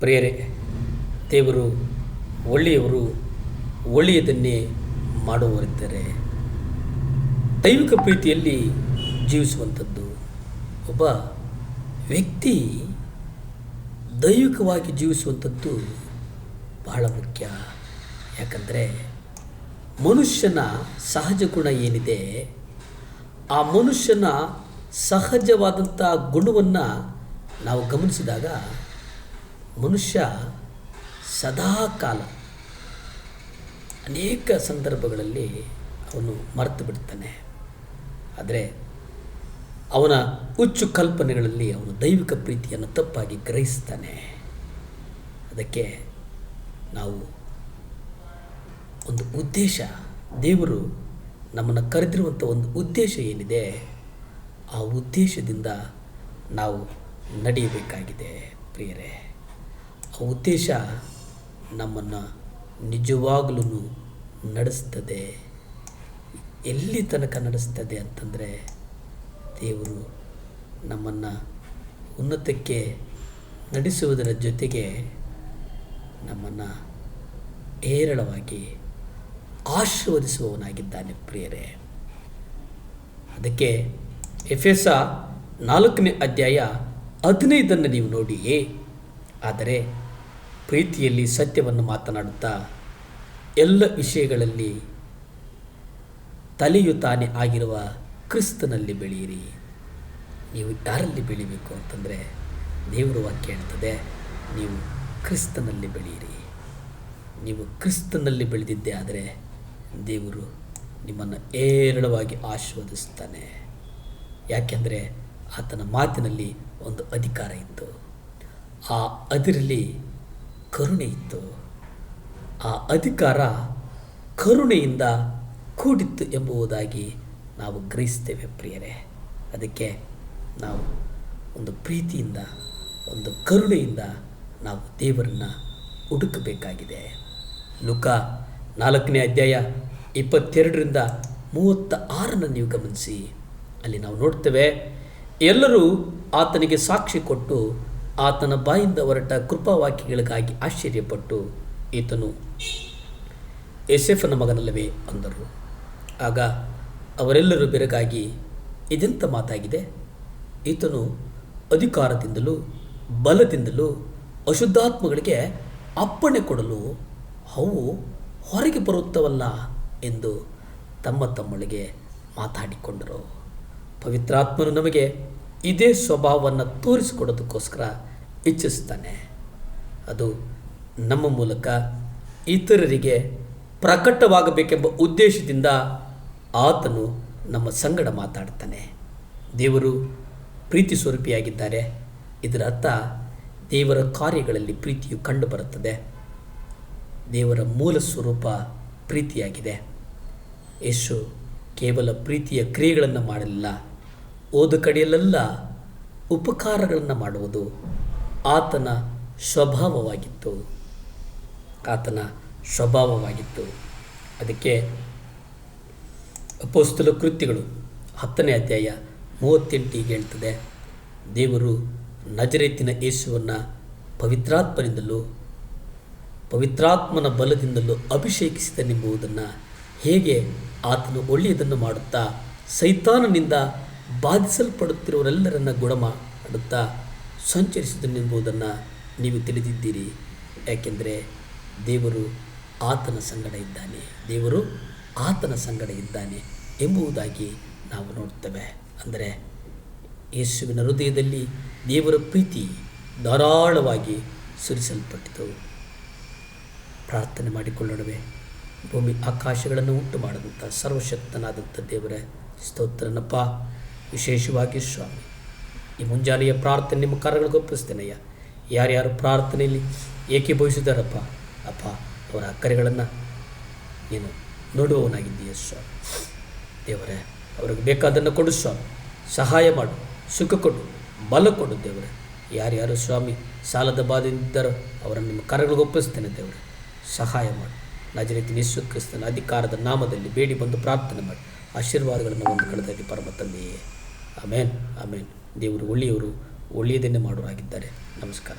ಪ್ರಿಯರೇ, ದೇವರು ಒಳ್ಳೆಯವರು, ಒಳ್ಳೆಯದನ್ನೇ ಮಾಡುವವರಿದ್ದಾರೆ. ದೈವಿಕ ಪ್ರೀತಿಯಲ್ಲಿ ಜೀವಿಸುವಂಥದ್ದು. ಒಬ್ಬ ವ್ಯಕ್ತಿ ದೈವಿಕವಾಗಿ ಜೀವಿಸುವಂಥದ್ದು ಬಹಳ ಮುಖ್ಯ. ಯಾಕಂದರೆ ಮನುಷ್ಯನ ಸಹಜ ಗುಣ ಏನಿದೆ, ಆ ಮನುಷ್ಯನ ಸಹಜವಾದಂಥ ಗುಣವನ್ನು ನಾವು ಗಮನಿಸಿದಾಗ ಮನುಷ್ಯ ಸದಾಕಾಲ ಅನೇಕ ಸಂದರ್ಭಗಳಲ್ಲಿ ಅವನು ಮರೆತು ಬಿಡ್ತಾನೆ. ಆದರೆ ಅವನ ಹುಚ್ಚು ಕಲ್ಪನೆಗಳಲ್ಲಿ ಅವನು ದೈವಿಕ ಪ್ರೀತಿಯನ್ನು ತಪ್ಪಾಗಿ ಗ್ರಹಿಸ್ತಾನೆ. ಅದಕ್ಕೆ ನಾವು ಒಂದು ಉದ್ದೇಶ, ದೇವರು ನಮ್ಮನ್ನು ಕರೆದಿರುವಂಥ ಒಂದು ಉದ್ದೇಶ ಏನಿದೆ, ಆ ಉದ್ದೇಶದಿಂದ ನಾವು ನಡೆಯಬೇಕಾಗಿದೆ. ಪ್ರಿಯರೇ, ಆ ಉದ್ದೇಶ ನಮ್ಮನ್ನು ನಿಜವಾಗಲೂ ನಡೆಸ್ತದೆ. ಎಲ್ಲಿ ತನಕ ನಡೆಸ್ತದೆ ಅಂತಂದರೆ, ದೇವರು ನಮ್ಮನ್ನು ಉನ್ನತಕ್ಕೆ ನಡೆಸುವುದರ ಜೊತೆಗೆ ನಮ್ಮನ್ನು ಹೇರಳವಾಗಿ ಆಶೀರ್ವದಿಸುವವನಾಗಿದ್ದಾನೆ. ಪ್ರಿಯರೇ, ಅದಕ್ಕೆ ಎಫೆಸ 4ನೇ ಅಧ್ಯಾಯ 15 ನೀವು ನೋಡಿ. ಆದರೆ ಪ್ರೀತಿಯಲ್ಲಿ ಸತ್ಯವನ್ನು ಮಾತನಾಡುತ್ತಾ ಎಲ್ಲ ವಿಷಯಗಳಲ್ಲಿ ತಲೆಯು ತಾನೇ ಆಗಿರುವ ಕ್ರಿಸ್ತನಲ್ಲಿ ಬೆಳೆಯಿರಿ. ನೀವು ಯಾರಲ್ಲಿ ಬೆಳೀಬೇಕು ಅಂತಂದರೆ, ದೇವರ ವಾಕ್ಯ ಹೇಳ್ತದೆ, ನೀವು ಕ್ರಿಸ್ತನಲ್ಲಿ ಬೆಳೆಯಿರಿ. ನೀವು ಕ್ರಿಸ್ತನಲ್ಲಿ ಬೆಳೆದಿದ್ದೇ ಆದರೆ ದೇವರು ನಿಮ್ಮನ್ನು ಹೇರಳವಾಗಿ ಆಶೀರ್ವದಿಸ್ತಾನೆ. ಯಾಕೆಂದರೆ ಆತನ ಮಾತಿನಲ್ಲಿ ಒಂದು ಅಧಿಕಾರ ಇತ್ತು, ಆ ಅದರಲ್ಲಿ ಕರುಣೆ ಇತ್ತು. ಆ ಅಧಿಕಾರ ಕರುಣೆಯಿಂದ ಕೂಡಿತ್ತು ಎಂಬುದಾಗಿ ನಾವು ಗ್ರಹಿಸ್ತೇವೆ. ಪ್ರಿಯರೇ, ಅದಕ್ಕೆ ನಾವು ಒಂದು ಪ್ರೀತಿಯಿಂದ, ಒಂದು ಕರುಣೆಯಿಂದ ನಾವು ದೇವರನ್ನು ಹುಡುಕಬೇಕಾಗಿದೆ. ಲೂಕ 4ನೇ ಅಧ್ಯಾಯ 22-36 ನೀವು ಗಮನಿಸಿ. ಅಲ್ಲಿ ನಾವು ನೋಡ್ತೇವೆ, ಎಲ್ಲರೂ ಆತನಿಗೆ ಸಾಕ್ಷಿ ಕೊಟ್ಟು ಆತನ ಬಾಯಿಂದ ಹೊರಟ ಕೃಪಾವಾಕ್ಯಗಳಿಗಾಗಿ ಆಶ್ಚರ್ಯಪಟ್ಟು, ಈತನು ಯೋಸೇಫನ ಮಗನಲ್ಲವೇ ಅಂದರು. ಆಗ ಅವರೆಲ್ಲರೂ ಬೆರಗಾಗಿ, ಇದೆಂಥ ಮಾತಾಗಿದೆ? ಈತನು ಅಧಿಕಾರದಿಂದಲೂ ಬಲದಿಂದಲೂ ಅಶುದ್ಧಾತ್ಮಗಳಿಗೆ ಅಪ್ಪಣೆ ಕೊಡಲು ಅವು ಹೊರಗೆ ಬರುತ್ತವಲ್ಲ ಎಂದು ತಮ್ಮೊಳಗೆ ಮಾತಾಡಿಕೊಂಡರು. ಪವಿತ್ರಾತ್ಮನು ನಮಗೆ ಇದೇ ಸ್ವಭಾವವನ್ನು ತೋರಿಸಿಕೊಡೋದಕ್ಕೋಸ್ಕರ ಇಚ್ಛಿಸ್ತಾನೆ. ಅದು ನಮ್ಮ ಮೂಲಕ ಇತರರಿಗೆ ಪ್ರಕಟವಾಗಬೇಕೆಂಬ ಉದ್ದೇಶದಿಂದ ಆತನು ನಮ್ಮ ಸಂಗಡ ಮಾತಾಡ್ತಾನೆ. ದೇವರು ಪ್ರೀತಿ ಸ್ವರೂಪಿಯಾಗಿದ್ದಾರೆ. ಇದರ ಅರ್ಥ ದೇವರ ಕಾರ್ಯಗಳಲ್ಲಿ ಪ್ರೀತಿಯು ಕಂಡುಬರುತ್ತದೆ. ದೇವರ ಮೂಲ ಸ್ವರೂಪ ಪ್ರೀತಿಯಾಗಿದೆ. ಯೇಸು ಕೇವಲ ಪ್ರೀತಿಯ ಕ್ರಿಯೆಗಳನ್ನು ಮಾಡಲಿಲ್ಲ, ಹೋದ ಕಡೆಯಲ್ಲೆಲ್ಲ ಉಪಕಾರಗಳನ್ನು ಮಾಡುವುದು ಆತನ ಸ್ವಭಾವವಾಗಿತ್ತು. ಅದಕ್ಕೆ ಅಪೊಸ್ತಲ ಕೃತ್ಯಗಳು 10ನೇ ಅಧ್ಯಾಯ 38 ಹೇಳ್ತದೆ, ದೇವರು ನಜರೇತಿನ ಯೇಸುವನ್ನು ಪವಿತ್ರಾತ್ಮನ ಬಲದಿಂದಲೂ ಅಭಿಷೇಕಿಸಿದನೆಂಬುದನ್ನು, ಹೇಗೆ ಆತನು ಒಳ್ಳೆಯದನ್ನು ಮಾಡುತ್ತಾ ಸೈತಾನನಿಂದ ಬಾಧಿಸಲ್ಪಡುತ್ತಿರುವರೆಲ್ಲರನ್ನು ಗುಣಮಾಡುತ್ತಾ ಸಂಚರಿಸಿದನೆಂಬುದನ್ನು ನೀವು ತಿಳಿದಿದ್ದೀರಿ. ಯಾಕೆಂದರೆ ದೇವರು ಆತನ ಸಂಗಡ ಇದ್ದಾನೆ ಎಂಬುದಾಗಿ ನಾವು ನೋಡ್ತೇವೆ. ಅಂದರೆ ಯೇಸುವಿನ ಹೃದಯದಲ್ಲಿ ದೇವರ ಪ್ರೀತಿ ಧಾರಾಳವಾಗಿ ಸುರಿಸಲ್ಪಟ್ಟಿತು. ಪ್ರಾರ್ಥನೆ ಮಾಡಿಕೊಳ್ಳೋಣವೇ. ಭೂಮಿ ಆಕಾಶಗಳನ್ನು ಉಂಟು ಮಾಡಿದಂಥ ಸರ್ವಶಕ್ತನಾದಂಥ ದೇವರೇ, ಸ್ತೋತ್ರನಪ್ಪ. ವಿಶೇಷವಾಗಿ ಸ್ವಾಮಿ, ಈ ಮುಂಜಾನೆಯ ಪ್ರಾರ್ಥನೆ ನಿಮ್ಮ ಕರಗಳಿಗೆ ಒಪ್ಪಿಸ್ತೇನೆಯ್ಯ. ಯಾರ್ಯಾರು ಪ್ರಾರ್ಥನೆಯಲ್ಲಿ ಏಕೀಭವಿಸಿದಾರಪ್ಪ, ಅಪ್ಪ, ಅವರ ಕರೆಗಳನ್ನು ನೀನು ನೋಡುವವನಾಗಿದ್ದೀಯ ಸ್ವಾಮಿ. ದೇವರೇ, ಅವ್ರಿಗೆ ಬೇಕಾದನ್ನು ಕೊಡು ಸ್ವಾಮಿ, ಸಹಾಯ ಮಾಡು, ಸುಖ ಕೊಡು, ಬಲ ಕೊಡು ದೇವರೇ. ಯಾರ್ಯಾರು ಸ್ವಾಮಿ ಸಾಲದ ಬಾಧೆಯಿಂದಿದ್ದಾರೋ ಅವರನ್ನು ನಿಮ್ಮ ಕರಗಳಿಗೆ ಒಪ್ಪಿಸ್ತೇನೆ ದೇವರೇ, ಸಹಾಯ ಮಾಡಿ. ನಜರೇತಿನ ಯೇಸು ಕ್ರಿಸ್ತನ ಅಧಿಕಾರದ ನಾಮದಲ್ಲಿ ಬೇಡಿ ಬಂದು ಪ್ರಾರ್ಥನೆ ಮಾಡಿ ಆಶೀರ್ವಾದಗಳನ್ನು ಒಂದು ಕಡೆದಲ್ಲಿ ಪರಮ ತಂದೆಯೇ. ಆಮೇನ್. ದೇವರು ಒಳ್ಳೆಯವರು, ಒಳ್ಳೆಯದನ್ನೇ ಮಾಡೋರಾಗಿದ್ದಾರೆ. ನಮಸ್ಕಾರ.